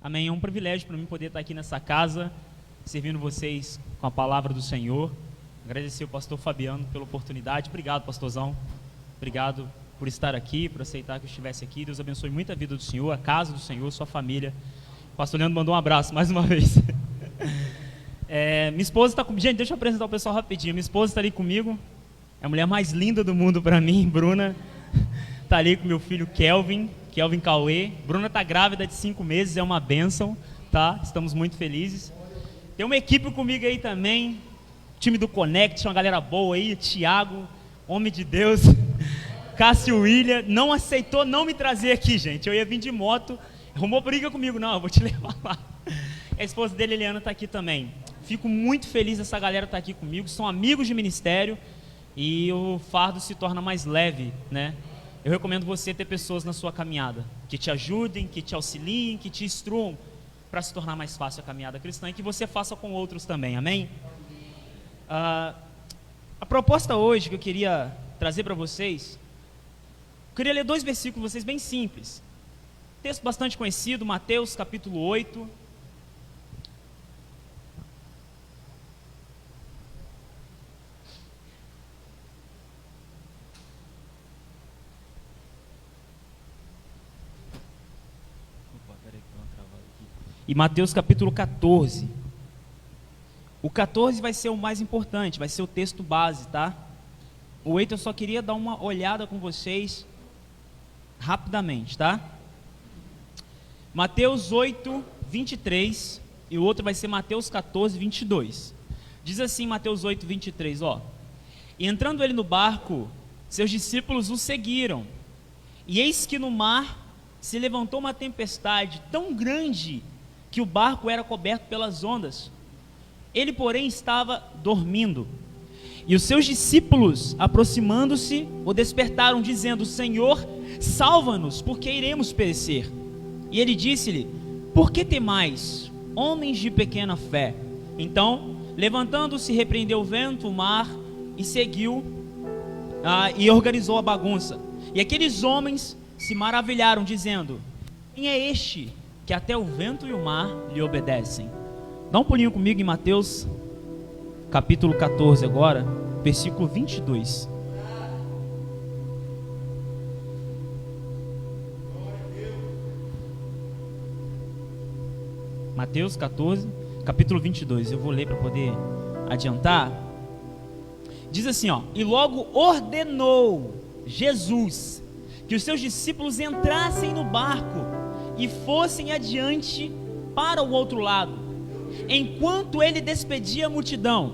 Amém. É um privilégio para mim poder estar aqui nessa casa, servindo vocês com a palavra do Senhor. Agradecer ao pastor Fabiano pela oportunidade. Obrigado, pastorzão. Obrigado por estar aqui, por aceitar que eu estivesse aqui. Deus abençoe muito a vida do Senhor, a casa do Senhor, sua família. O pastor Leandro mandou um abraço mais uma vez. Minha esposa está comigo. Gente, deixa eu apresentar o pessoal rapidinho. Minha esposa está ali comigo. É a mulher mais linda do mundo para mim, Bruna. Está ali com meu filho Kelvin Cauê. Bruna está grávida de 5 meses, é uma bênção, tá? Estamos muito felizes. Tem uma equipe comigo aí também, time do Connect, uma galera boa aí, Thiago, homem de Deus, Cássio William, não aceitou não me trazer aqui, gente. Eu ia vir de moto, arrumou briga comigo, não, eu vou te levar lá. A esposa dele, Eliana, está aqui também. Fico muito feliz essa galera estar aqui comigo, são amigos de ministério e o fardo se torna mais leve, né? Eu recomendo você ter pessoas na sua caminhada que te ajudem, que te auxiliem, que te instruam para se tornar mais fácil a caminhada cristã e que você faça com outros também, amém? A proposta hoje que eu queria trazer para vocês, eu queria ler 2 versículos, vocês bem simples. Texto bastante conhecido, Mateus capítulo 8. E Mateus capítulo 14. O 14 vai ser o mais importante, vai ser o texto base, tá? O 8 eu só queria dar uma olhada com vocês rapidamente, tá? Mateus 8, 23, e o outro vai ser Mateus 14, 22. Diz assim Mateus 8, 23, ó. E entrando ele no barco, seus discípulos o seguiram. E eis que no mar se levantou uma tempestade tão grande que o barco era coberto pelas ondas. Ele, porém, estava dormindo. E os seus discípulos, aproximando-se, o despertaram, dizendo: Senhor, salva-nos, porque iremos perecer. E ele disse-lhe: Por que temais, homens de pequena fé? Então, levantando-se, repreendeu o vento, o mar, e seguiu, e organizou a bagunça. E aqueles homens se maravilharam, dizendo: Quem é este que até o vento e o mar lhe obedecem? Dá um pulinho comigo em Mateus capítulo 14 agora, versículo 22. Mateus 14, capítulo 22. Eu vou ler para poder adiantar. Diz assim, ó: E logo ordenou Jesus que os seus discípulos entrassem no barco e fossem adiante para o outro lado, enquanto ele despedia a multidão.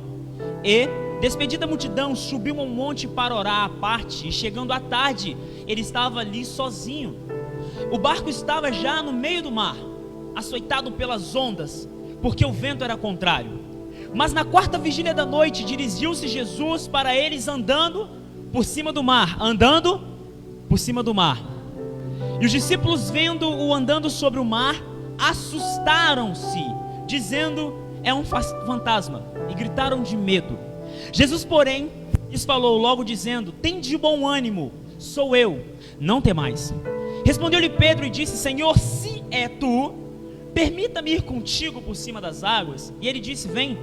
E, despedida a multidão, subiu a um monte para orar à parte, e chegando à tarde, ele estava ali sozinho. O barco estava já no meio do mar, açoitado pelas ondas, porque o vento era contrário. Mas na 4ª vigília da noite, dirigiu-se Jesus para eles andando por cima do mar, E os discípulos, vendo-o andando sobre o mar, assustaram-se, dizendo: É um fantasma, e gritaram de medo. Jesus, porém, lhes falou logo, dizendo: Tende de bom ânimo, sou eu, não temais. Respondeu-lhe Pedro e disse: Senhor, se é tu, permita-me ir contigo por cima das águas. E ele disse: Vem.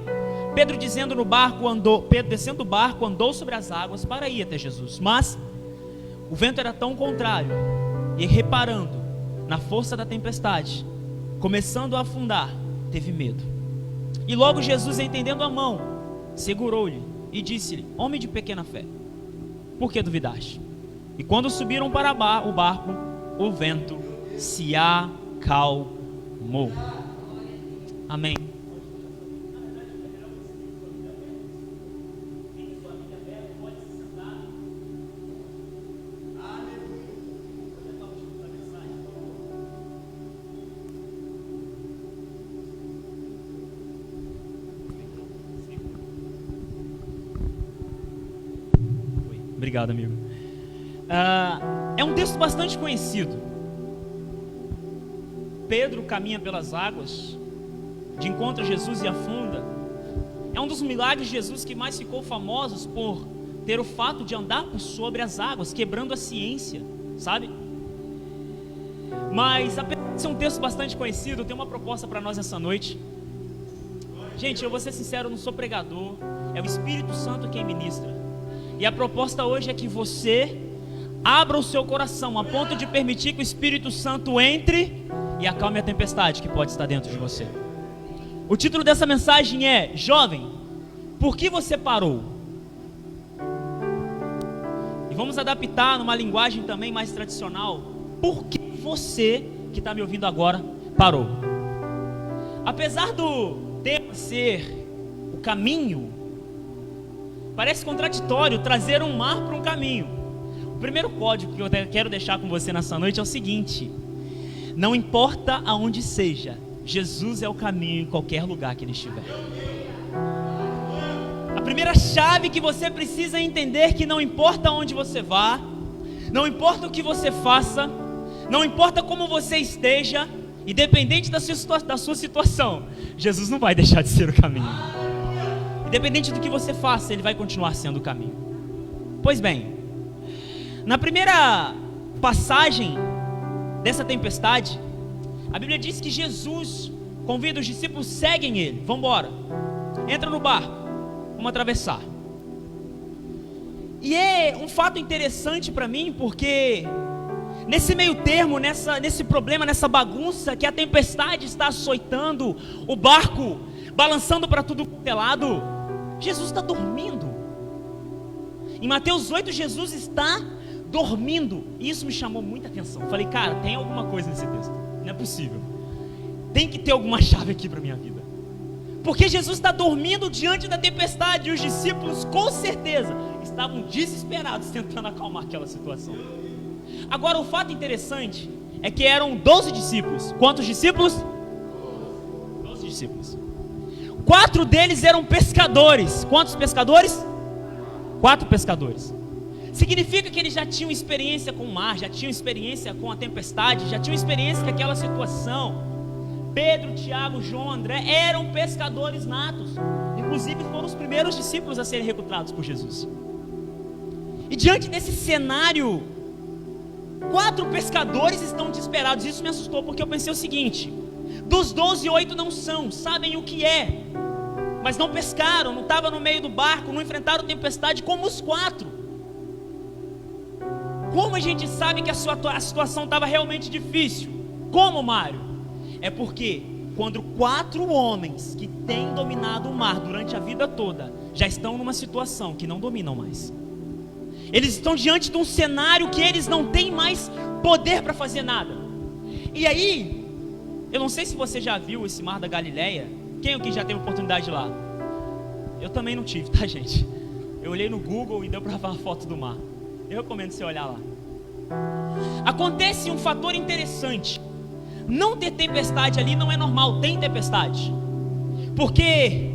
Pedro, descendo do barco, andou sobre as águas para ir até Jesus. Mas o vento era tão contrário, e reparando na força da tempestade, começando a afundar, teve medo. E logo Jesus, estendendo a mão, segurou-lhe e disse-lhe: Homem de pequena fé, por que duvidaste? E quando subiram para o barco, o vento se acalmou. Amém. Obrigado, amigo. É um texto bastante conhecido. Pedro caminha pelas águas, de encontro a Jesus e afunda. É um dos milagres de Jesus que mais ficou famosos por ter o fato de andar por sobre as águas, quebrando a ciência, sabe? Mas apesar de ser um texto bastante conhecido, eu tenho uma proposta para nós essa noite. Gente, eu vou ser sincero, eu não sou pregador, é o Espírito Santo quem ministra. E a proposta hoje é que você abra o seu coração a ponto de permitir que o Espírito Santo entre e acalme a tempestade que pode estar dentro de você. O título dessa mensagem é: Jovem, por que você parou? E vamos adaptar numa linguagem também mais tradicional. Por que você que está me ouvindo agora parou? Apesar do tema ser o caminho, parece contraditório trazer um mar para um caminho. O primeiro código que eu quero deixar com você nessa noite é o seguinte: não importa aonde seja, Jesus é o caminho em qualquer lugar que ele estiver. A primeira chave que você precisa entender que não importa onde você vá, não importa o que você faça, não importa como você esteja, independente da sua situação, Jesus não vai deixar de ser o caminho. Independente do que você faça, ele vai continuar sendo o caminho. Pois bem, na primeira passagem dessa tempestade, a Bíblia diz que Jesus convida os discípulos: seguem ele, vamos embora, entra no barco, vamos atravessar. E é um fato interessante para mim, porque nesse meio termo, nesse problema, nessa bagunça, que a tempestade está açoitando, o barco balançando para tudo quanto é lado, Jesus está dormindo. Em Mateus 8, Jesus está dormindo. E isso me chamou muita atenção. Falei, cara, tem alguma coisa nesse texto. Não é possível. Tem que ter alguma chave aqui para a minha vida. Porque Jesus está dormindo diante da tempestade. E os discípulos, com certeza, estavam desesperados tentando acalmar aquela situação. Agora, o fato interessante é que eram 12 discípulos. Quantos discípulos? 12 discípulos. 4 deles eram pescadores. Quantos pescadores? 4 pescadores. Significa que eles já tinham experiência com o mar, já tinham experiência com a tempestade, já tinham experiência com aquela situação. Pedro, Tiago, João, André eram pescadores natos. Inclusive foram os primeiros discípulos a serem recrutados por Jesus. E diante desse cenário, 4 pescadores estão desesperados. Isso me assustou, porque eu pensei o seguinte: dos 12, 8 não são, sabem o que é, mas não pescaram, não estavam no meio do barco, não enfrentaram tempestade como os 4. Como a gente sabe que a situação estava realmente difícil? Como, Mário? É porque quando 4 homens que têm dominado o mar durante a vida toda já estão numa situação que não dominam mais, eles estão diante de um cenário que eles não têm mais poder para fazer nada. E aí, eu não sei se você já viu esse mar da Galileia. Quem aqui já teve oportunidade de ir lá? Eu também não tive, tá, gente? Eu olhei no Google e deu para ver a foto do mar. Eu recomendo você olhar lá. Acontece um fator interessante. Não ter tempestade ali não é normal. Tem tempestade, porque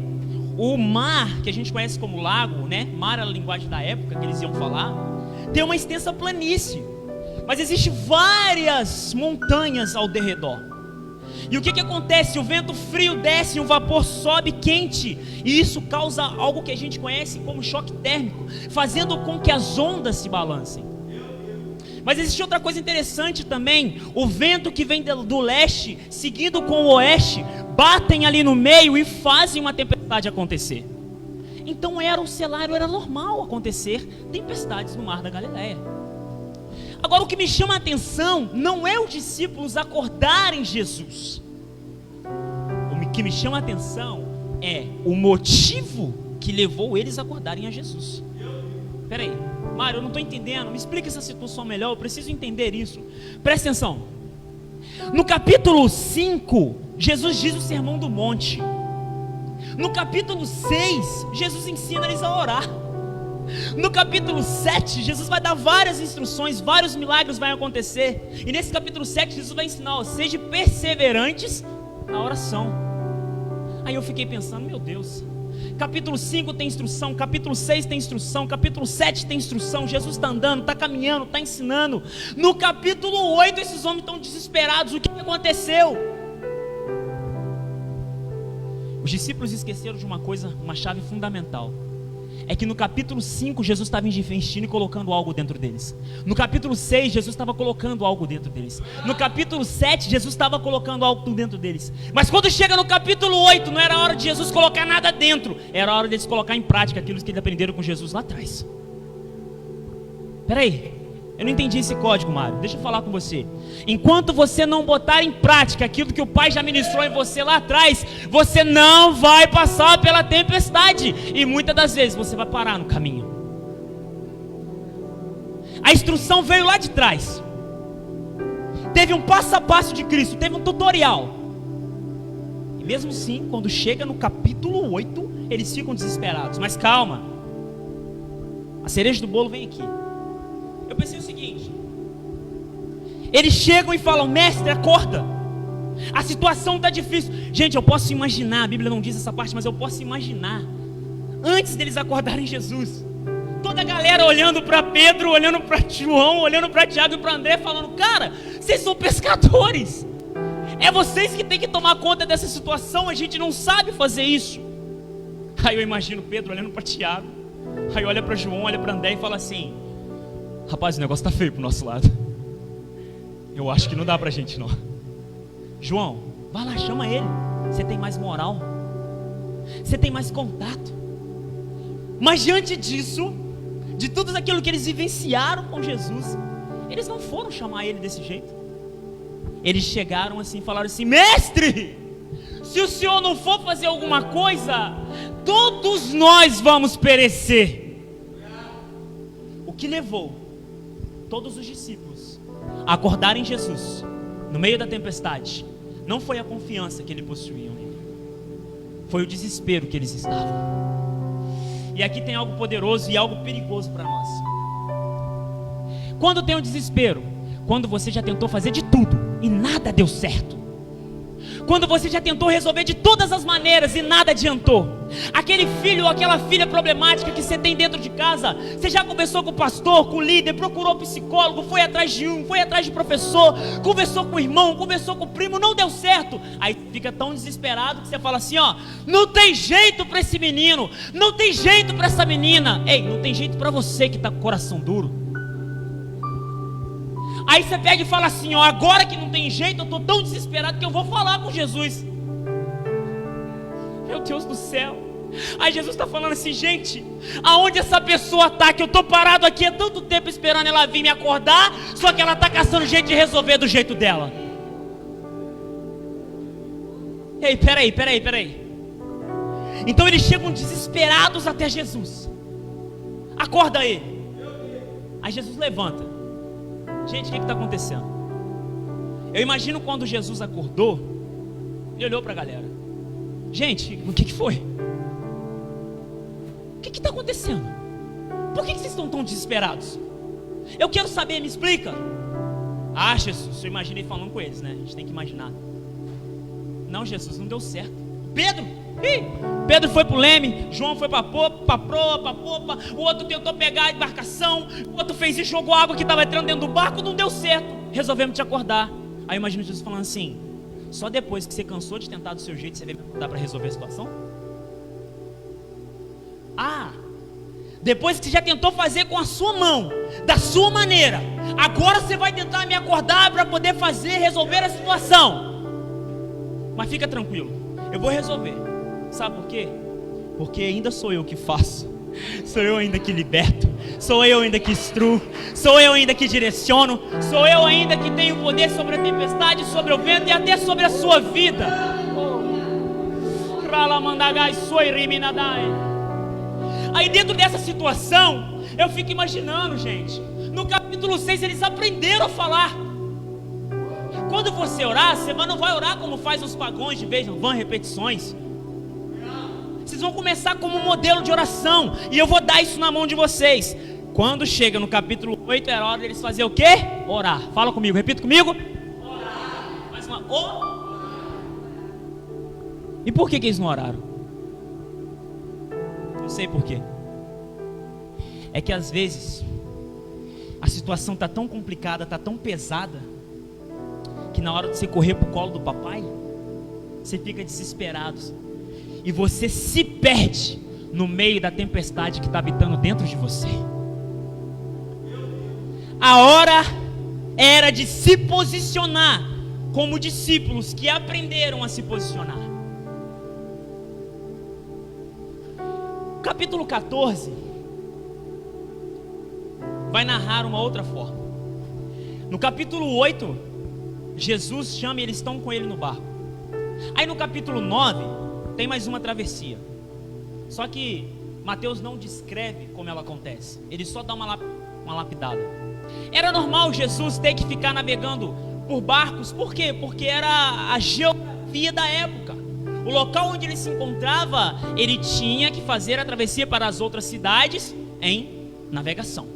o mar, que a gente conhece como lago, né? Mar era a linguagem da época que eles iam falar, tem uma extensa planície, mas existem várias montanhas ao derredor. E o que acontece? O vento frio desce, o vapor sobe quente, e isso causa algo que a gente conhece como choque térmico, fazendo com que as ondas se balancem. Mas existe outra coisa interessante também: o vento que vem do leste, seguindo com o oeste, batem ali no meio e fazem uma tempestade acontecer. Então o cenário era normal acontecer tempestades no mar da Galileia. Agora, o que me chama a atenção não é os discípulos acordarem Jesus. O que me chama a atenção é o motivo que levou eles a acordarem a Jesus. Espera aí, Mário, eu não estou entendendo. Me explica essa situação melhor, eu preciso entender isso. Presta atenção. No capítulo 5, Jesus diz o sermão do monte. No capítulo 6, Jesus ensina eles a orar. No capítulo 7, Jesus vai dar várias instruções, vários milagres vão acontecer. E nesse capítulo 7, Jesus vai ensinar: sejam perseverantes na oração. Aí eu fiquei pensando, meu Deus, capítulo 5 tem instrução, capítulo 6 tem instrução, capítulo 7 tem instrução. Jesus está andando, está caminhando, está ensinando. No capítulo 8, esses homens estão desesperados. O que aconteceu? Os discípulos esqueceram de uma coisa, uma chave fundamental. é que no capítulo 5 Jesus estava investindo e colocando algo dentro deles. No capítulo 6 Jesus estava colocando algo dentro deles. No capítulo 7 Jesus estava colocando algo dentro deles. Mas quando chega no capítulo 8, não era hora de Jesus colocar nada dentro, era hora deles colocar em prática aquilo que eles aprenderam com Jesus lá atrás. Peraí, eu não entendi esse código, Mário. Deixa eu falar com você. Enquanto você não botar em prática aquilo que o Pai já ministrou em você lá atrás, você não vai passar pela tempestade. E muitas das vezes você vai parar no caminho. A instrução veio lá de trás. Teve um passo a passo de Cristo, teve um tutorial. E mesmo assim, quando chega no capítulo 8, eles ficam desesperados. Mas calma, a cereja do bolo vem aqui. Eu pensei o seguinte: eles chegam e falam, mestre, acorda, a situação está difícil. Gente, eu posso imaginar, a Bíblia não diz essa parte, mas eu posso imaginar, antes deles acordarem Jesus, toda a galera olhando para Pedro, olhando para João, olhando para Tiago e para André, falando, cara, vocês são pescadores, é vocês que tem que tomar conta dessa situação, a gente não sabe fazer isso. Aí eu imagino Pedro olhando para Tiago, aí olha para João, olha para André e fala assim, rapaz, o negócio está feio pro nosso lado, eu acho que não dá pra gente não. João, vai lá, chama ele, você tem mais moral, você tem mais contato. Mas diante disso, de tudo aquilo que eles vivenciaram com Jesus, eles não foram chamar ele desse jeito. Eles chegaram assim, falaram assim, mestre, se o senhor não for fazer alguma coisa, todos nós vamos perecer. O que levou todos os discípulos a acordarem Jesus no meio da tempestade não foi a confiança que eles possuíam nele, foi o desespero que eles estavam. E aqui tem algo poderoso e algo perigoso para nós. Quando tem o desespero, quando você já tentou fazer de tudo e nada deu certo, quando você já tentou resolver de todas as maneiras e nada adiantou, aquele filho ou aquela filha problemática que você tem dentro de casa, você já conversou com o pastor, com o líder, procurou psicólogo, foi atrás de um, foi atrás de professor, conversou com o irmão, conversou com o primo, não deu certo, aí fica tão desesperado que você fala assim, ó, não tem jeito para esse menino, não tem jeito para essa menina. Ei, não tem jeito para você que está com o coração duro. Aí você pega e fala assim, ó, agora que não tem jeito, eu estou tão desesperado que eu vou falar com Jesus. Meu Deus do céu. Aí Jesus está falando assim, gente, aonde essa pessoa está, que eu estou parado aqui há tanto tempo esperando ela vir me acordar, só que ela está caçando jeito de resolver do jeito dela. Ei, peraí. Então eles chegam desesperados até Jesus. Acorda ele. Aí Jesus levanta. Gente, o que está acontecendo? Eu imagino quando Jesus acordou, ele olhou para a galera. Gente, o que foi? O que está acontecendo? Por que vocês estão tão desesperados? Eu quero saber, me explica. Ah, Jesus, eu imaginei falando com eles, né? A gente tem que imaginar. Não, Jesus, não deu certo. Pedro foi para o leme, João foi para a popa, o outro tentou pegar a embarcação, o outro fez isso, jogou água que estava entrando dentro do barco, não deu certo, resolvemos te acordar. Aí eu imagino Jesus falando assim, só depois que você cansou de tentar do seu jeito, você veio me acordar para resolver a situação? Ah, depois que você já tentou fazer com a sua mão, da sua maneira, agora você vai tentar me acordar para poder resolver a situação. Mas fica tranquilo, eu vou resolver. Sabe por quê? Porque ainda sou eu que faço, sou eu ainda que liberto, sou eu ainda que instruo, sou eu ainda que direciono, sou eu ainda que tenho poder sobre a tempestade, sobre o vento e até sobre a sua vida. Aí dentro dessa situação, eu fico imaginando, gente, no capítulo 6 eles aprenderam a falar. Quando você orar, você não vai orar como faz os pagões de vez em quando, repetições. Vocês vão começar como um modelo de oração, e eu vou dar isso na mão de vocês. Quando chega no capítulo 8, era hora deles fazer o quê? Orar. Fala comigo, repita comigo. Orar. Mais uma. E por que eles não oraram? Eu sei por quê. É que às vezes a situação está tão complicada, está tão pesada, que na hora de você correr para o colo do papai, você fica desesperado. E você se perde no meio da tempestade que está habitando dentro de você. A hora era de se posicionar como discípulos que aprenderam a se posicionar. Capítulo 14 vai narrar uma outra forma. No capítulo 8, Jesus chama e eles estão com ele no barco. Aí no capítulo 9 tem mais uma travessia. Só que Mateus não descreve como ela acontece, ele só dá uma lapidada. Era normal Jesus ter que ficar navegando por barcos. Por quê? Porque era a geografia da época. O local onde ele se encontrava, ele tinha que fazer a travessia para as outras cidades em navegação.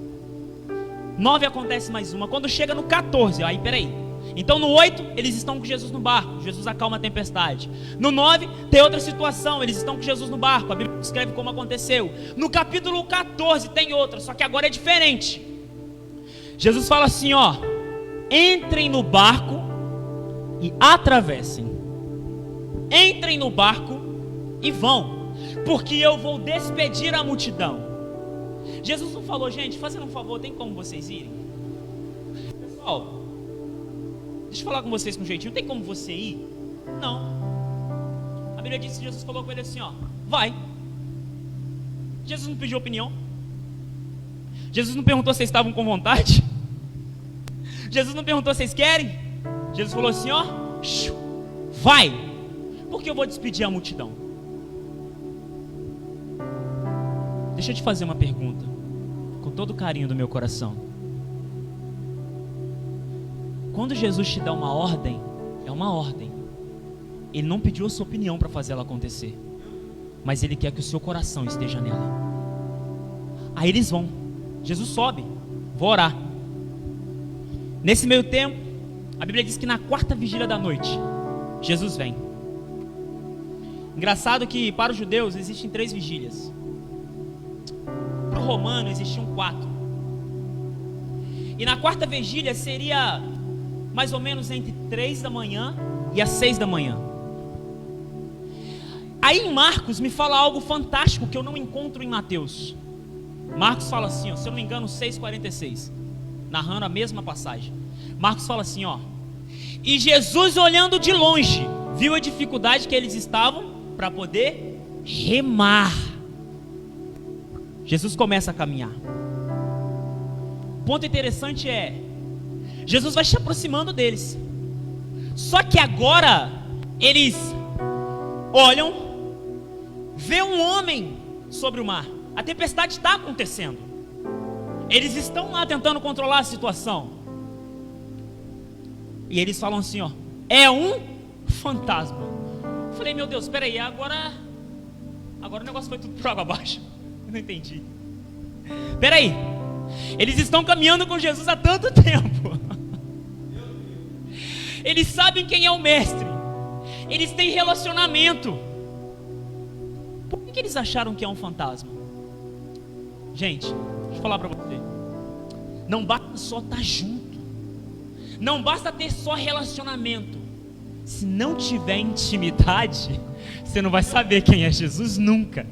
9 acontece mais uma. Quando chega no 14, aí peraí. Então no 8, eles estão com Jesus no barco. Jesus acalma a tempestade. No 9, tem outra situação. Eles estão com Jesus no barco. A Bíblia descreve como aconteceu. No capítulo 14 tem outra, só que agora é diferente. Jesus fala assim, ó: entrem no barco e atravessem. Entrem no barco e vão, porque eu vou despedir a multidão. Jesus não falou, gente, fazendo um favor, tem como vocês irem? Pessoal, deixa eu falar com vocês com um jeitinho, tem como você ir? Não. A Bíblia diz que Jesus falou com ele assim, ó: vai. Jesus não pediu opinião. Jesus não perguntou se vocês estavam com vontade. Jesus não perguntou se vocês querem. Jesus falou assim, ó: vai, porque eu vou despedir a multidão. Deixa eu te fazer uma pergunta, com todo o carinho do meu coração. Quando Jesus te dá uma ordem, é uma ordem. Ele não pediu a sua opinião para fazer ela acontecer, mas Ele quer que o seu coração esteja nela. Aí eles vão. Jesus sobe, vou orar. Nesse meio tempo, a Bíblia diz que na 4ª vigília da noite, Jesus vem. Engraçado que para os judeus existem 3 vigílias. Para o romano existiam 4. E na 4ª vigília seria mais ou menos entre 3 da manhã e as 6 da manhã. Aí em Marcos me fala algo fantástico que eu não encontro em Mateus. Marcos fala assim, ó, se eu não me engano, 6,46, narrando a mesma passagem. Marcos fala assim, ó: e Jesus, olhando de longe, viu a dificuldade que eles estavam para poder remar. Jesus começa a caminhar. O ponto interessante é, Jesus vai se aproximando deles. Só que agora eles olham, vê um homem sobre o mar. A tempestade está acontecendo. Eles estão lá tentando controlar a situação. E eles falam assim, ó: é um fantasma. Eu falei, meu Deus, espera aí, agora o negócio foi tudo por água abaixo. Eu não entendi. Espera aí, eles estão caminhando com Jesus há tanto tempo. Eles sabem quem é o mestre. Eles têm relacionamento. Por que eles acharam que é um fantasma? Gente, deixa eu falar para você. Não basta só estar junto. Não basta ter só relacionamento. Se não tiver intimidade, você não vai saber quem é Jesus nunca.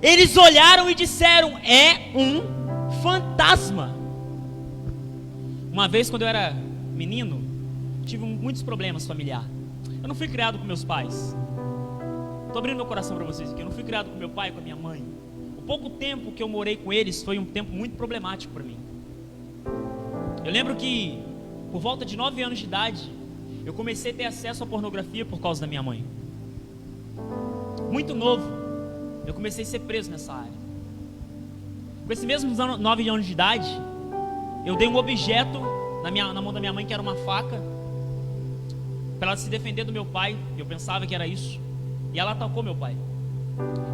Eles olharam e disseram: é um fantasma. Uma vez, quando eu era menino, tive muitos problemas familiares. Eu não fui criado com meus pais. Estou abrindo meu coração para vocês aqui. Eu não fui criado com meu pai e com a minha mãe. O pouco tempo que eu morei com eles foi um tempo muito problemático para mim. Eu lembro que, por volta de 9 anos de idade, eu comecei a ter acesso à pornografia por causa da minha mãe. Muito novo, eu comecei a ser preso nessa área. Com esses mesmos 9 anos de idade, eu dei um objeto na mão da minha mãe, que era uma faca, para ela se defender do meu pai. Eu pensava que era isso. E ela atacou meu pai.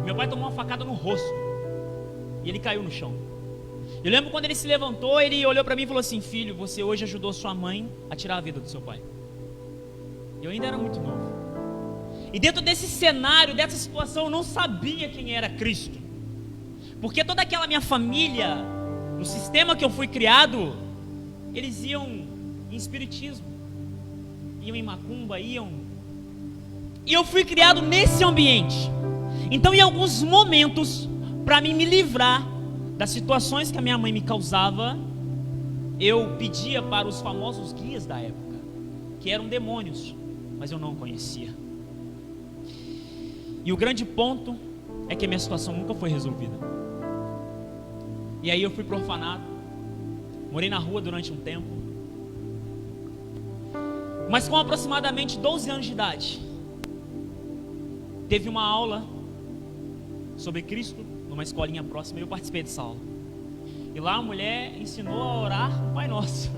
Meu pai tomou uma facada no rosto e ele caiu no chão. Eu lembro quando ele se levantou, ele olhou para mim e falou assim: filho, você hoje ajudou sua mãe a tirar a vida do seu pai. Eu ainda era muito novo. E dentro desse cenário, dessa situação, eu não sabia quem era Cristo. Porque toda aquela minha família, no sistema que eu fui criado, eles iam em espiritismo, iam em macumba, iam. E eu fui criado nesse ambiente. Então, em alguns momentos, para mim me livrar das situações que a minha mãe me causava, eu pedia para os famosos guias da época, que eram demônios, mas eu não conhecia. E o grande ponto é que a minha situação nunca foi resolvida. E aí eu fui pro orfanato, morei na rua durante um tempo, mas com aproximadamente 12 anos de idade, teve uma aula sobre Cristo numa escolinha próxima e eu participei dessa aula. E lá a mulher ensinou a orar o Pai Nosso.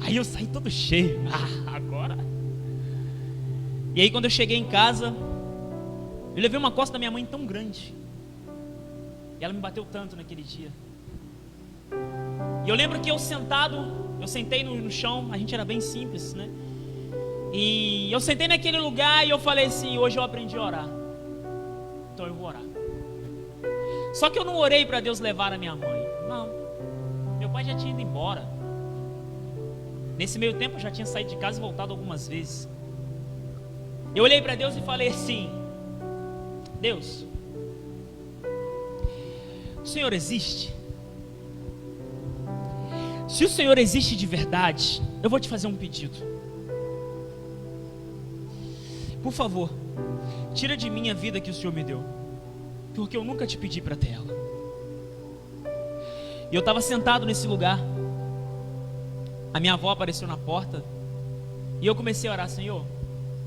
Aí eu saí todo cheio. Agora? E aí quando eu cheguei em casa, eu levei uma costa da minha mãe tão grande. E ela me bateu tanto naquele dia. E eu lembro que eu sentei no chão, a gente era bem simples, né? E eu sentei naquele lugar e eu falei assim: hoje eu aprendi a orar, então eu vou orar. Só que eu não orei para Deus levar a minha mãe. Não. Meu pai já tinha ido embora. Nesse meio tempo eu já tinha saído de casa e voltado algumas vezes. Eu olhei para Deus e falei assim: Deus, o Senhor existe? Se o Senhor existe de verdade, eu vou te fazer um pedido. Por favor, tira de mim a vida que o Senhor me deu, porque eu nunca te pedi para ter ela. E eu estava sentado nesse lugar, a minha avó apareceu na porta, e eu comecei a orar: Senhor,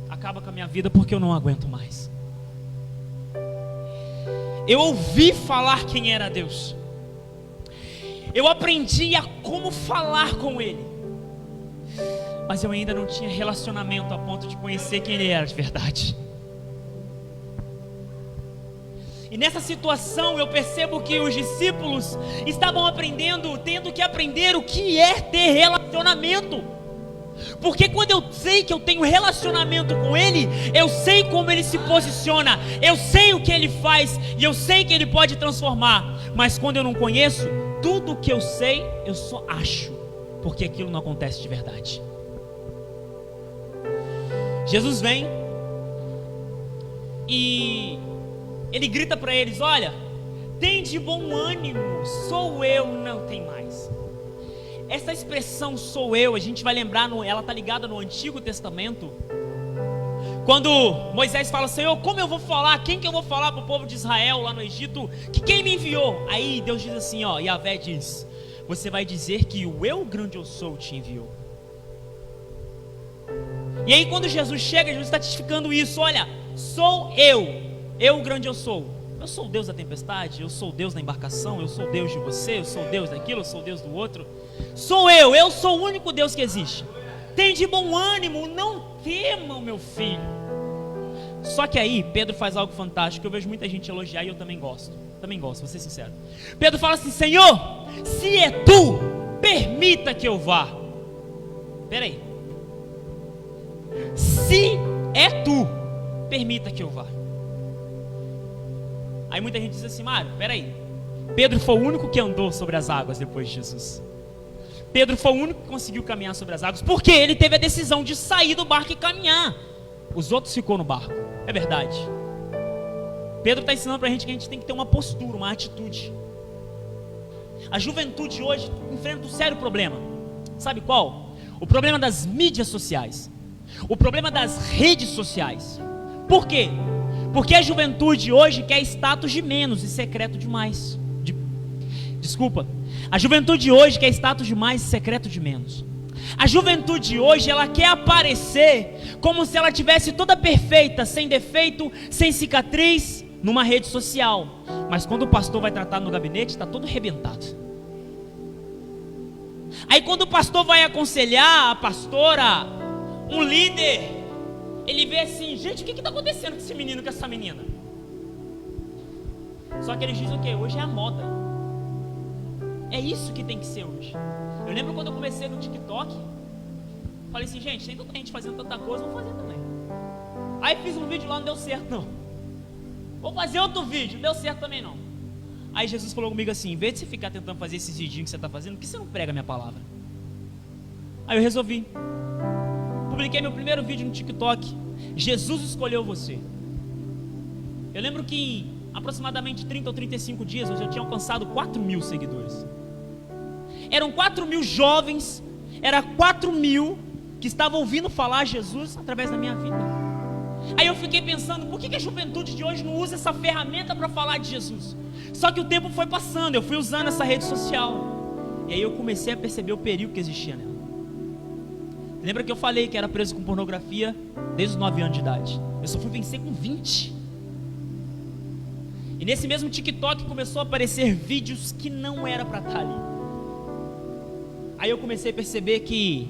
acaba com a minha vida porque eu não aguento mais. Eu ouvi falar quem era Deus, eu aprendi a como falar com Ele, mas eu ainda não tinha relacionamento a ponto de conhecer quem Ele era de verdade. E nessa situação eu percebo que os discípulos estavam aprendendo, tendo que aprender o que é ter relacionamento. Porque quando eu sei que eu tenho relacionamento com Ele, eu sei como Ele se posiciona, eu sei o que Ele faz, e eu sei que Ele pode transformar. Mas quando eu não conheço, tudo o que eu sei, eu só acho, porque aquilo não acontece de verdade. Jesus vem e Ele grita para eles: olha, tem de bom ânimo, sou eu, não tem mais. Essa expressão sou eu, a gente vai lembrar, ela está ligada no Antigo Testamento, quando Moisés fala: Senhor, como eu vou falar, quem que eu vou falar para o povo de Israel lá no Egito, que quem me enviou? Aí Deus diz assim, Yahvé diz: você vai dizer que o eu grande eu sou te enviou. E aí quando Jesus chega, Jesus está testificando isso: olha, sou eu grande eu sou. Eu sou o Deus da tempestade, eu sou o Deus da embarcação, eu sou o Deus de você, eu sou o Deus daquilo, eu sou o Deus do outro. Sou eu sou o único Deus que existe. Tem de bom ânimo, não tema, meu filho. Só que aí Pedro faz algo fantástico, eu vejo muita gente elogiar e eu também gosto, vou ser sincero. Pedro fala assim: Senhor, se é tu, permita que eu vá. Peraí, se é tu, permita que eu vá. Aí muita gente diz assim: Mário, peraí, Pedro foi o único que andou sobre as águas depois de Jesus. Pedro foi o único que conseguiu caminhar sobre as águas, porque ele teve a decisão de sair do barco e caminhar. Os outros ficou no barco, é verdade. Pedro está ensinando para a gente tem que ter uma postura, uma atitude. A juventude hoje enfrenta um sério problema. Sabe qual? O problema das mídias sociais, o problema das redes sociais. Por quê? Porque a juventude hoje quer status de menos e secreto demais. A juventude hoje quer status de mais e secreto de menos. A juventude hoje, ela quer aparecer como se ela tivesse toda perfeita, sem defeito, sem cicatriz, numa rede social. Mas quando o pastor vai tratar no gabinete, está todo arrebentado. Aí quando o pastor vai aconselhar a pastora, um líder, ele vê assim: gente, o que está acontecendo com esse menino, com essa menina? Só que eles dizem o quê? Hoje é a moda. É isso que tem que ser hoje. Eu lembro quando eu comecei no TikTok, falei assim: gente, tem tanta gente fazendo tanta coisa, vou fazer também. Aí fiz um vídeo lá, não deu certo não. Vou fazer outro vídeo, não deu certo também não. Aí Jesus falou comigo assim: em vez de você ficar tentando fazer esses vídeos que você está fazendo, por que você não prega a minha palavra? Aí eu resolvi. Publiquei meu primeiro vídeo no TikTok: Jesus escolheu você. Eu lembro que em aproximadamente 30 ou 35 dias eu já tinha alcançado 4.000 seguidores. Eram 4.000 jovens, era 4.000 que estavam ouvindo falar Jesus através da minha vida. Aí eu fiquei pensando, por que a juventude de hoje não usa essa ferramenta para falar de Jesus? Só que o tempo foi passando, eu fui usando essa rede social, e aí eu comecei a perceber o perigo que existia nela. Lembra que eu falei que era preso com pornografia desde os 9 anos de idade? Eu só fui vencer com 20. E nesse mesmo TikTok começou a aparecer vídeos que não era para estar ali. Aí eu comecei a perceber que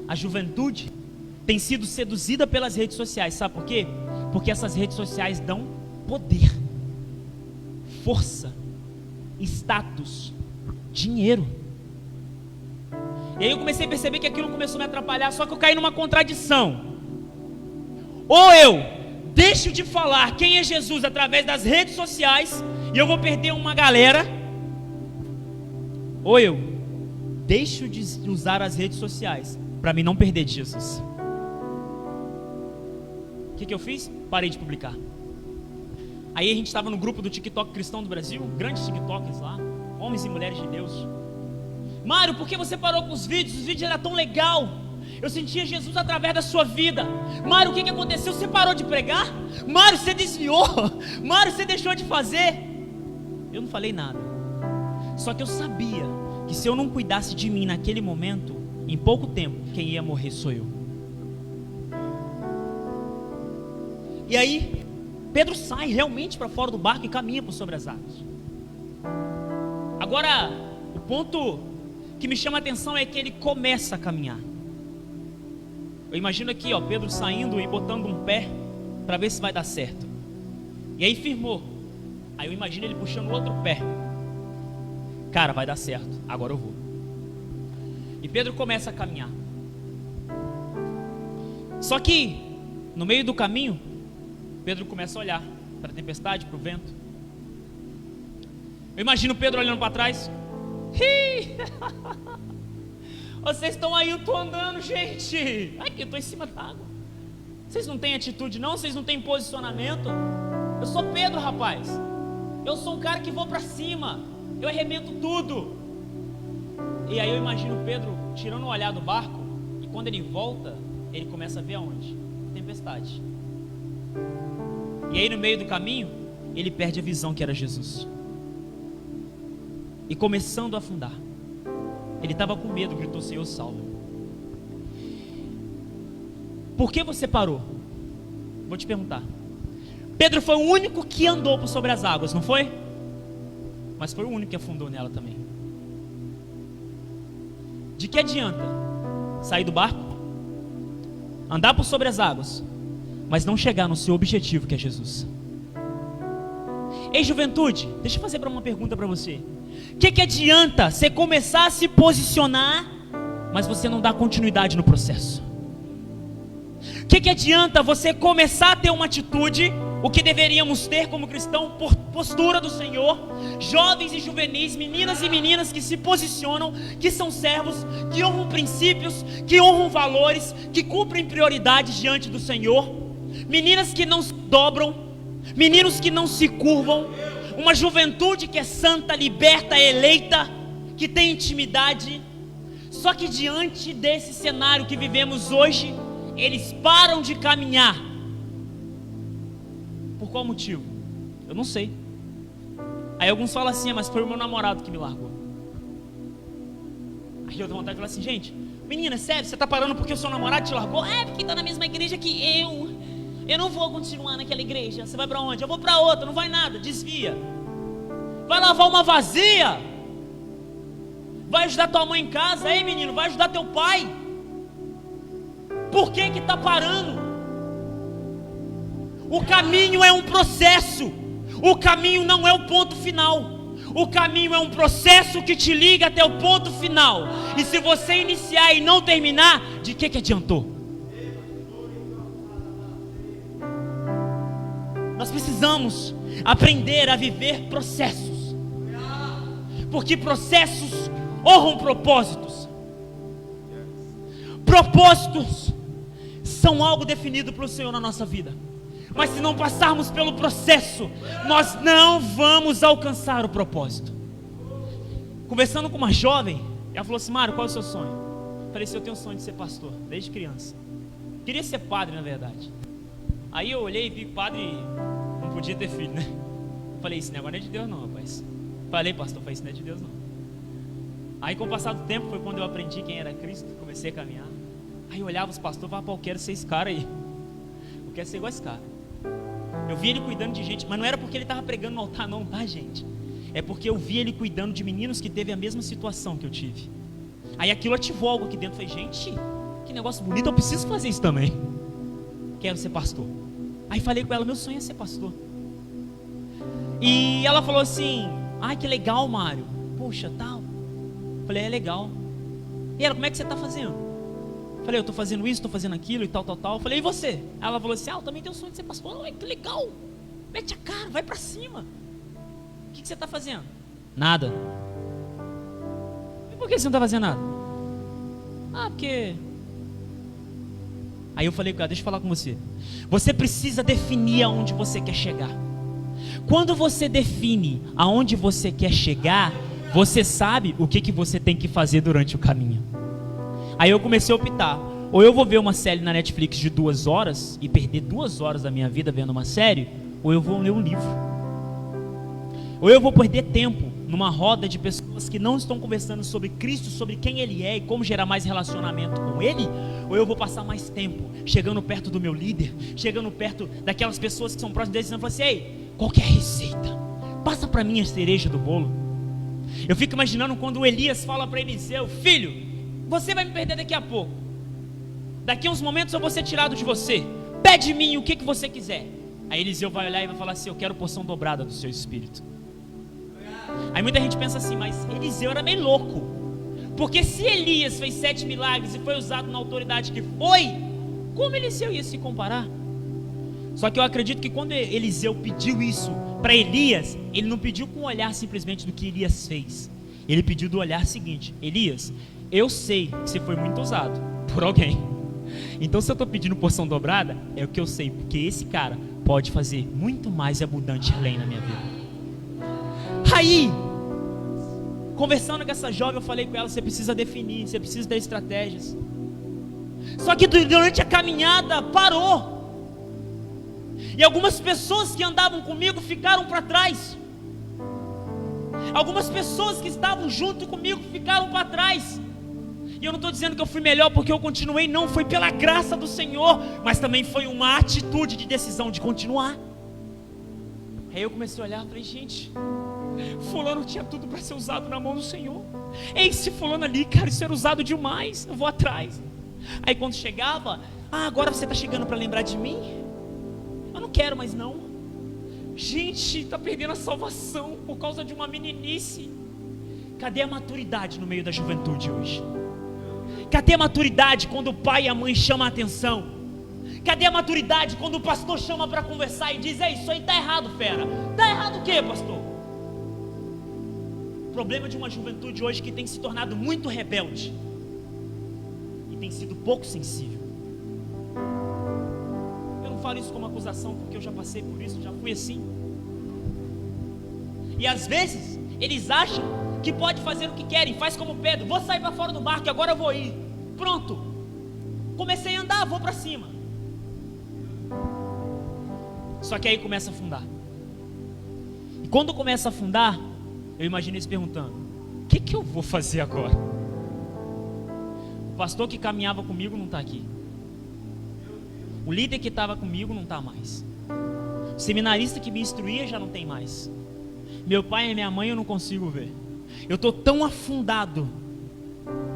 a juventude tem sido seduzida pelas redes sociais. Sabe por quê? Porque essas redes sociais dão poder, força, status, dinheiro. E aí eu comecei a perceber que aquilo começou a me atrapalhar. Só que eu caí numa contradição. Ou eu deixo de falar quem é Jesus através das redes sociais e eu vou perder uma galera, ou eu deixo de usar as redes sociais para mim não perder de Jesus. O que eu fiz? Parei de publicar. Aí a gente estava no grupo do TikTok Cristão do Brasil, grandes TikTokers lá, homens e mulheres de Deus. Mário, por que você parou com os vídeos? Os vídeos eram tão legal. Eu sentia Jesus através da sua vida. Mário, o que aconteceu? Você parou de pregar? Mário, você desviou? Mário, você deixou de fazer? Eu não falei nada. Só que eu sabia que se eu não cuidasse de mim naquele momento, em pouco tempo, quem ia morrer sou eu. E aí, Pedro sai realmente para fora do barco e caminha por sobre as águas. Agora, o ponto que me chama a atenção é que ele começa a caminhar. Eu imagino aqui, ó, Pedro saindo e botando um pé para ver se vai dar certo. E aí firmou. Aí eu imagino ele puxando o outro pé. Cara, vai dar certo, agora eu vou. E Pedro começa a caminhar. Só que no meio do caminho, Pedro começa a olhar para a tempestade, para o vento. Eu imagino Pedro olhando para trás. Vocês estão aí, eu estou andando, gente. Aqui eu estou em cima d'água. Vocês não têm atitude não? Vocês não têm posicionamento? Eu sou Pedro, rapaz. Eu sou um cara que vou para cima. Eu arrebento tudo. E aí eu imagino Pedro tirando o olhar do barco. E quando ele volta, ele começa a ver aonde? Tempestade. E aí no meio do caminho, ele perde a visão que era Jesus. E começando a afundar. Ele estava com medo, gritou: Senhor, salva. Por que você parou? Vou te perguntar. Pedro foi o único que andou por sobre as águas, não foi? Mas foi o único que afundou nela também. De que adianta sair do barco, andar por sobre as águas, mas não chegar no seu objetivo, que é Jesus? Ei, juventude, deixa eu fazer uma pergunta para você. O que adianta você começar a se posicionar, mas você não dá continuidade no processo? O que adianta você começar a ter uma atitude, o que deveríamos ter como cristão, por postura do Senhor, jovens e juvenis, meninas e meninas que se posicionam, que são servos, que honram princípios, que honram valores, que cumprem prioridades diante do Senhor, meninas que não se dobram, meninos que não se curvam, uma juventude que é santa, liberta, eleita, que tem intimidade. Só que diante desse cenário que vivemos hoje, eles param de caminhar. Por qual motivo? Eu não sei. Aí alguns falam assim: mas foi o meu namorado que me largou. Aí eu dou vontade de falar assim: gente, menina, sério, você está parando porque o seu namorado te largou? É, porque está na mesma igreja que eu. Eu não vou continuar naquela igreja. Você vai para onde? Eu vou para outra, não vai nada, desvia. Vai lavar uma vasilha. Vai ajudar tua mãe em casa. Ei, menino, vai ajudar teu pai. Por que está parando? O caminho é um processo. O caminho não é o ponto final. O caminho é um processo que te liga até o ponto final. E se você iniciar e não terminar, de que adiantou? Nós precisamos aprender a viver processos, porque processos honram propósitos. Propósitos são algo definido pelo Senhor na nossa vida. Mas se não passarmos pelo processo, nós não vamos alcançar o propósito. Conversando com uma jovem, ela falou assim: Mário, qual é o seu sonho? Eu falei assim: eu tenho um sonho de ser pastor, desde criança. Queria ser padre, na verdade. Aí eu olhei e vi que padre não podia ter filho, né? Eu falei: esse negócio não é de Deus não, rapaz. Falei, pastor, isso não é de Deus não. Aí com o passar do tempo foi quando eu aprendi quem era Cristo, comecei a caminhar. Aí eu olhava os pastores e falava: pô, eu quero ser esse cara aí. Eu quero ser igual esse cara. Eu vi ele cuidando de gente, mas não era porque ele estava pregando no altar não, tá, gente? É porque eu vi ele cuidando de meninos que teve a mesma situação que eu tive. Aí aquilo ativou algo aqui dentro. Eu falei: gente, que negócio bonito, eu preciso fazer isso também. Quero ser pastor. Aí falei com ela: meu sonho é ser pastor. E ela falou assim: ai, que legal, Mário. Poxa, tal. Falei: é legal. E ela: como é que você está fazendo? Falei: eu estou fazendo isso, estou fazendo aquilo e tal. Falei: e você? Ela falou assim: eu também tenho o sonho de ser pastor. Ai, que legal. Mete a cara, vai para cima. O que você está fazendo? Nada. E por que você não está fazendo nada? Porque... Aí eu falei com ela: deixa eu falar com você. Você precisa definir aonde você quer chegar. Quando você define aonde você quer chegar, você sabe o que você tem que fazer durante o caminho. Aí eu comecei a optar: ou eu vou ver uma série na Netflix de 2 horas e perder 2 horas da minha vida vendo uma série, ou eu vou ler um livro. Ou eu vou perder tempo numa roda de pessoas que não estão conversando sobre Cristo, sobre quem Ele é e como gerar mais relacionamento com Ele. Ou eu vou passar mais tempo chegando perto do meu líder, chegando perto daquelas pessoas que são próximas deles, e falando assim: ei, qual que é a receita? Passa para mim a cereja do bolo. Eu fico imaginando quando o Elias fala para Eliseu: filho, você vai me perder daqui a pouco. Daqui a uns momentos eu vou ser tirado de você. Pede de mim o que você quiser. Aí Eliseu vai olhar e vai falar assim: eu quero porção dobrada do seu espírito. Aí muita gente pensa assim: mas Eliseu era meio louco, porque se Elias fez 7 milagres e foi usado na autoridade que foi, como Eliseu ia se comparar? Só que eu acredito que quando Eliseu pediu isso para Elias, ele não pediu com o olhar simplesmente do que Elias fez. Ele pediu do olhar seguinte: Elias, eu sei que você foi muito usado por alguém, então se eu estou pedindo porção dobrada, é o que eu sei, porque esse cara pode fazer muito mais abundante além na minha vida. Aí, conversando com essa jovem, eu falei com ela: você precisa definir, você precisa ter estratégias. Só que durante a caminhada parou. E algumas pessoas que andavam comigo ficaram para trás. Algumas pessoas que estavam junto comigo ficaram para trás. E eu não estou dizendo que eu fui melhor porque eu continuei, não, foi pela graça do Senhor, mas também foi uma atitude de decisão de continuar. Aí eu comecei a olhar e falei: gente, fulano tinha tudo para ser usado na mão do Senhor. Esse fulano ali, cara, isso era usado demais, eu vou atrás. Aí quando chegava: agora você está chegando para lembrar de mim? Eu não quero mais não. Gente, está perdendo a salvação por causa de uma meninice. Cadê a maturidade no meio da juventude hoje? Cadê a maturidade quando o pai e a mãe chamam a atenção? Cadê a maturidade quando o pastor chama para conversar e diz: é isso aí, está errado, fera. Está errado o quê, pastor? O problema de uma juventude hoje que tem se tornado muito rebelde e tem sido pouco sensível. Eu não falo isso como acusação, porque eu já passei por isso, já fui assim. E às vezes eles acham que pode fazer o que querem. Faz como Pedro: vou sair para fora do barco, agora eu vou ir. Pronto, comecei a andar, vou para cima. Só que aí começa a afundar. E quando começa a afundar, eu imagino eles perguntando: o que eu vou fazer agora? O pastor que caminhava comigo não está aqui. O líder que estava comigo não está mais. O seminarista que me instruía já não tem mais. Meu pai e minha mãe eu não consigo ver. Eu estou tão afundado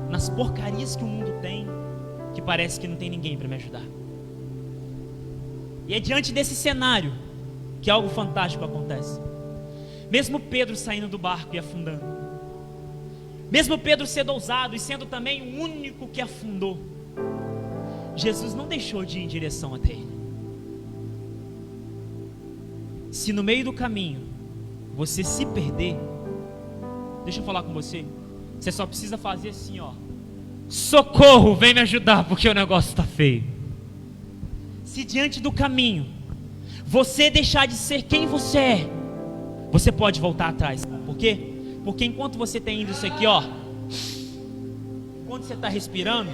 nas porcarias que o mundo tem, que parece que não tem ninguém para me ajudar. E é diante desse cenário que algo fantástico acontece. Mesmo Pedro saindo do barco e afundando, mesmo Pedro sendo ousado e sendo também o único que afundou, Jesus não deixou de ir em direção até ele. Se no meio do caminho você se perder, deixa eu falar com você, você só precisa fazer assim, ó: socorro, vem me ajudar porque o negócio está feio. Se diante do caminho você deixar de ser quem você é, você pode voltar atrás. Por quê? Porque enquanto você tem indo isso aqui, ó, enquanto você está respirando,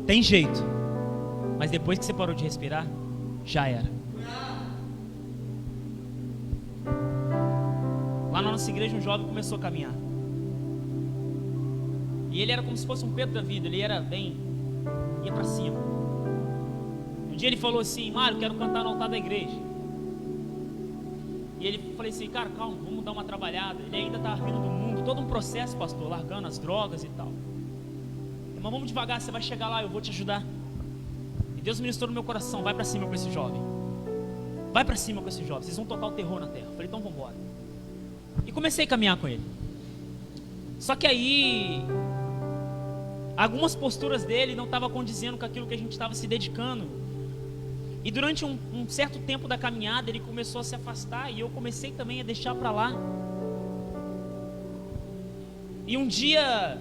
tem jeito. Mas depois que você parou de respirar, já era. Lá na nossa igreja, um jovem começou a caminhar. E ele era como se fosse um Pedro da vida. Ele era bem, ia para cima. Um dia ele falou assim: Mário, quero cantar no altar da igreja. E ele falou assim: cara, calma, vamos dar uma trabalhada. Ele ainda estava vindo do mundo, todo um processo, pastor, largando as drogas e tal. Mas vamos devagar, você vai chegar lá, eu vou te ajudar. E Deus ministrou no meu coração: vai para cima com esse jovem. Vai para cima com esse jovem, vocês vão tocar o terror na terra. Eu falei: então vamos embora. E comecei a caminhar com ele. Só que aí algumas posturas dele não estavam condizendo com aquilo que a gente estava se dedicando. E durante um certo tempo da caminhada ele começou a se afastar, e eu comecei também a deixar para lá. E um dia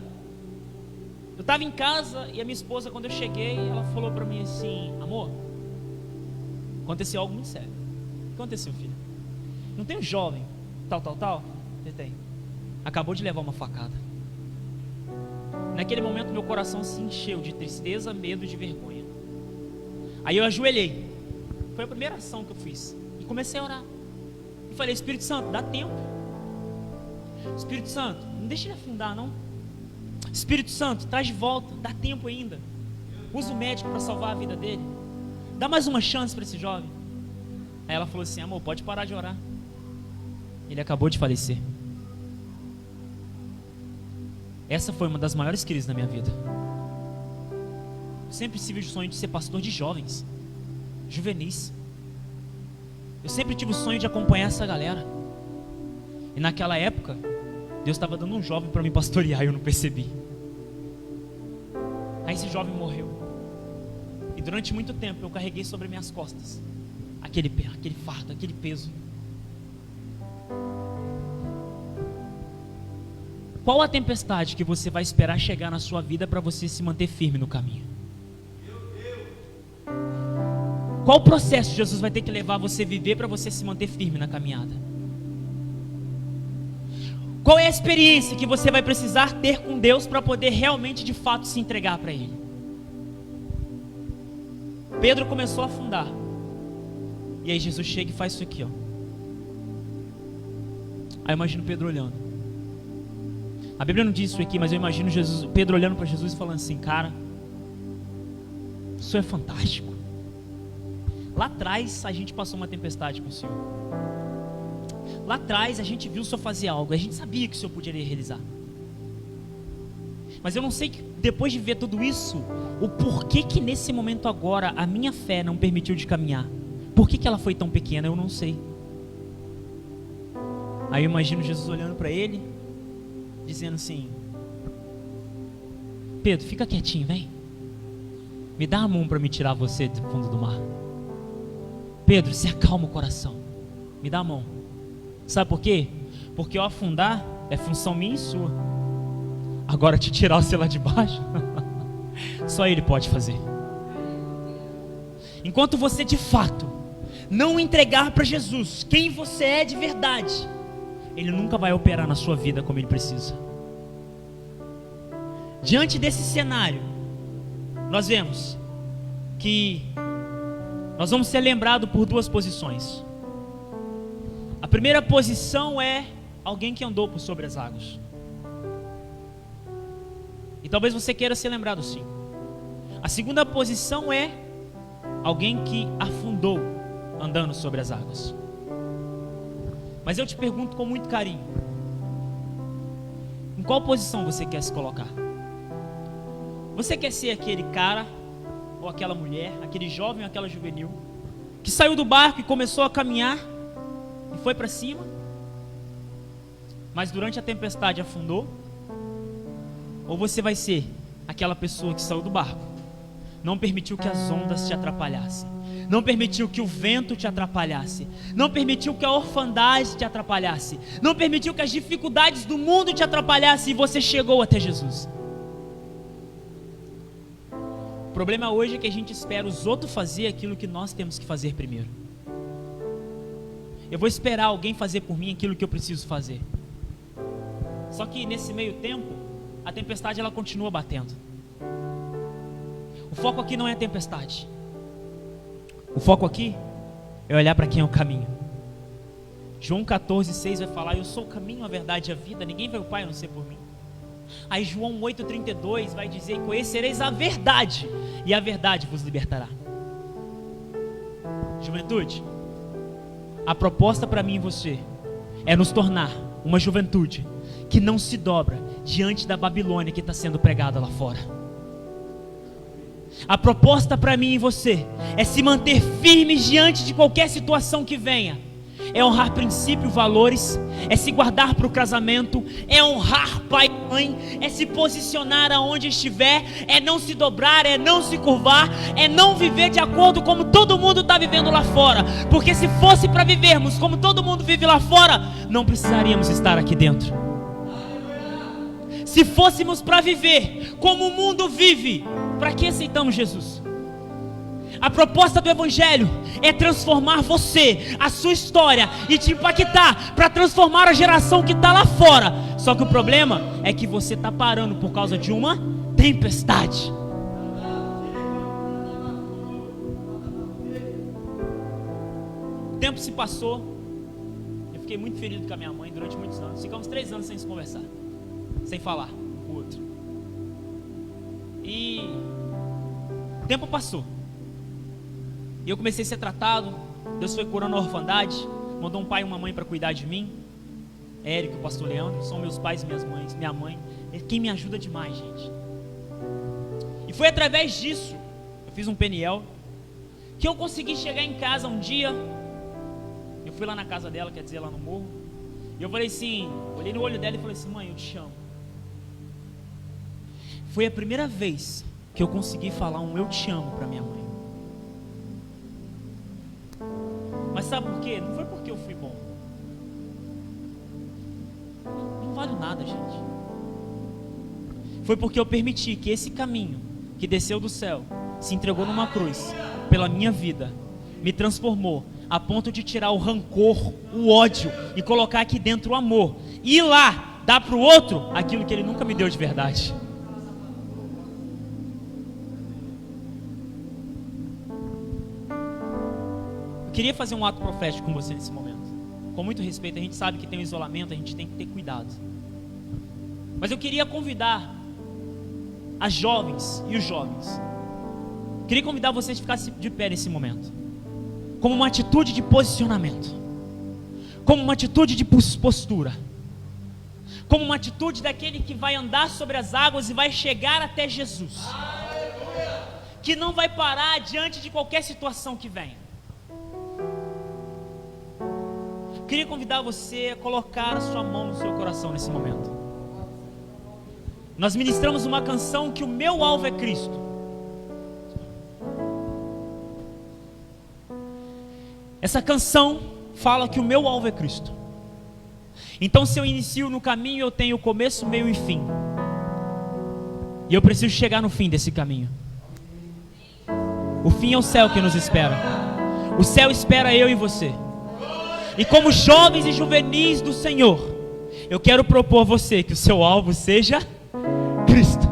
eu estava em casa e a minha esposa, quando eu cheguei, ela falou para mim assim: amor, aconteceu algo muito sério. O que aconteceu, filha? Não tem um jovem tal? Ele tem. Acabou de levar uma facada. Naquele momento meu coração se encheu de tristeza, medo e de vergonha. Aí eu ajoelhei. Foi a primeira ação que eu fiz. E comecei a orar. E falei: Espírito Santo, dá tempo. Espírito Santo, não deixa ele afundar, não. Espírito Santo, traz de volta, dá tempo ainda. Usa o médico para salvar a vida dele. Dá mais uma chance para esse jovem. Aí ela falou assim: amor, pode parar de orar. Ele acabou de falecer. Essa foi uma das maiores crises na minha vida. Eu sempre tive o sonho de ser pastor de jovens, juvenis. Eu sempre tive o sonho de acompanhar essa galera. E naquela época, Deus estava dando um jovem para me pastorear e eu não percebi. Aí esse jovem morreu. E durante muito tempo eu carreguei sobre minhas costas aquele fardo, aquele peso. Qual a tempestade que você vai esperar chegar na sua vida para você se manter firme no caminho? Qual o processo Jesus vai ter que levar você a viver para você se manter firme na caminhada? Qual é a experiência que você vai precisar ter com Deus para poder realmente, de fato, se entregar para Ele? Pedro começou a afundar. E aí Jesus chega e faz isso aqui, ó. Aí eu imagino Pedro olhando. A Bíblia não diz isso aqui, mas eu imagino Pedro olhando para Jesus e falando assim: cara, isso é fantástico. Lá atrás a gente passou uma tempestade com o Senhor. Lá atrás a gente viu o Senhor fazer algo, a gente sabia que o Senhor poderia realizar. Mas eu não sei que depois de ver tudo isso, o porquê que nesse momento agora a minha fé não permitiu de caminhar. Por que ela foi tão pequena, eu não sei. Aí eu imagino Jesus olhando para ele, dizendo assim: Pedro, fica quietinho, vem. Me dá a mão para me tirar você do fundo do mar. Pedro, se acalma o coração. Me dá a mão. Sabe por quê? Porque ao afundar é função minha e sua. Agora te tirar você lá de baixo, só Ele pode fazer. Enquanto você de fato não entregar para Jesus quem você é de verdade, Ele nunca vai operar na sua vida como Ele precisa. Diante desse cenário, nós vemos que nós vamos ser lembrados por duas posições. A primeira posição é alguém que andou por sobre as águas. E talvez você queira ser lembrado sim. A segunda posição é alguém que afundou andando sobre as águas. Mas eu te pergunto com muito carinho: em qual posição você quer se colocar? Você quer ser aquele cara, ou aquela mulher, aquele jovem ou aquela juvenil, que saiu do barco e começou a caminhar, e foi para cima, mas durante a tempestade afundou? Ou você vai ser aquela pessoa que saiu do barco, não permitiu que as ondas te atrapalhassem, não permitiu que o vento te atrapalhasse, não permitiu que a orfandade te atrapalhasse, não permitiu que as dificuldades do mundo te atrapalhassem, e você chegou até Jesus? O problema hoje é que a gente espera os outros fazer aquilo que nós temos que fazer primeiro. Eu vou esperar alguém fazer por mim aquilo que eu preciso fazer. Só que nesse meio tempo, a tempestade ela continua batendo. O foco aqui não é a tempestade. O foco aqui é olhar para quem é o caminho. João 14,6 vai falar: eu sou o caminho, a verdade e a vida, ninguém vai ao Pai a não ser por mim. Aí João 8,32 vai dizer: conhecereis a verdade, e a verdade vos libertará. Juventude, a proposta para mim e você é nos tornar uma juventude que não se dobra diante da Babilônia que está sendo pregada lá fora. A proposta para mim e você é se manter firmes diante de qualquer situação que venha. É honrar princípios, valores, é se guardar para o casamento, é honrar pai e mãe, é se posicionar aonde estiver, é não se dobrar, é não se curvar, é não viver de acordo como todo mundo está vivendo lá fora. Porque se fosse para vivermos como todo mundo vive lá fora, não precisaríamos estar aqui dentro. Se fôssemos para viver como o mundo vive, para que aceitamos Jesus? A proposta do Evangelho é transformar você, a sua história, e te impactar para transformar a geração que está lá fora. Só que o problema é que você está parando por causa de uma tempestade. O tempo se passou. Eu fiquei muito ferido com a minha mãe durante muitos anos. Ficamos 3 anos sem se conversar, sem falar um com o outro. E o tempo passou. E eu comecei a ser tratado. Deus foi curando a orfandade. Mandou um pai e uma mãe para cuidar de mim. Érico e o pastor Leandro são meus pais e minhas mães. Minha mãe é quem me ajuda demais, gente. E foi através disso, eu fiz um Peniel, que eu consegui chegar em casa um dia. Eu fui lá na casa dela, quer dizer, lá no morro. E eu falei assim, olhei no olho dela e falei assim: mãe, eu te amo. Foi a primeira vez que eu consegui falar um eu te amo para minha mãe. Mas sabe por quê? Não foi porque eu fui bom. Não vale nada, gente. Foi porque eu permiti que esse caminho que desceu do céu, se entregou numa cruz pela minha vida, me transformou a ponto de tirar o rancor, o ódio e colocar aqui dentro o amor. E ir lá, dar para o outro aquilo que ele nunca me deu de verdade. Queria fazer um ato profético com você nesse momento. Com muito respeito, a gente sabe que tem o isolamento, a gente tem que ter cuidado. Mas eu queria convidar as jovens e os jovens. Queria convidar vocês a ficar de pé nesse momento, como uma atitude de posicionamento, como uma atitude de postura, como uma atitude daquele que vai andar sobre as águas e vai chegar até Jesus, que não vai parar diante de qualquer situação que venha. Queria convidar você a colocar a sua mão no seu coração nesse momento. Nós ministramos uma canção que o meu alvo é Cristo. Essa canção fala que o meu alvo é Cristo. Então, se eu inicio no caminho, eu tenho começo, meio e fim. E eu preciso chegar no fim desse caminho. O fim é o céu que nos espera. O céu espera eu e você. E como jovens e juvenis do Senhor, eu quero propor a você que o seu alvo seja Cristo.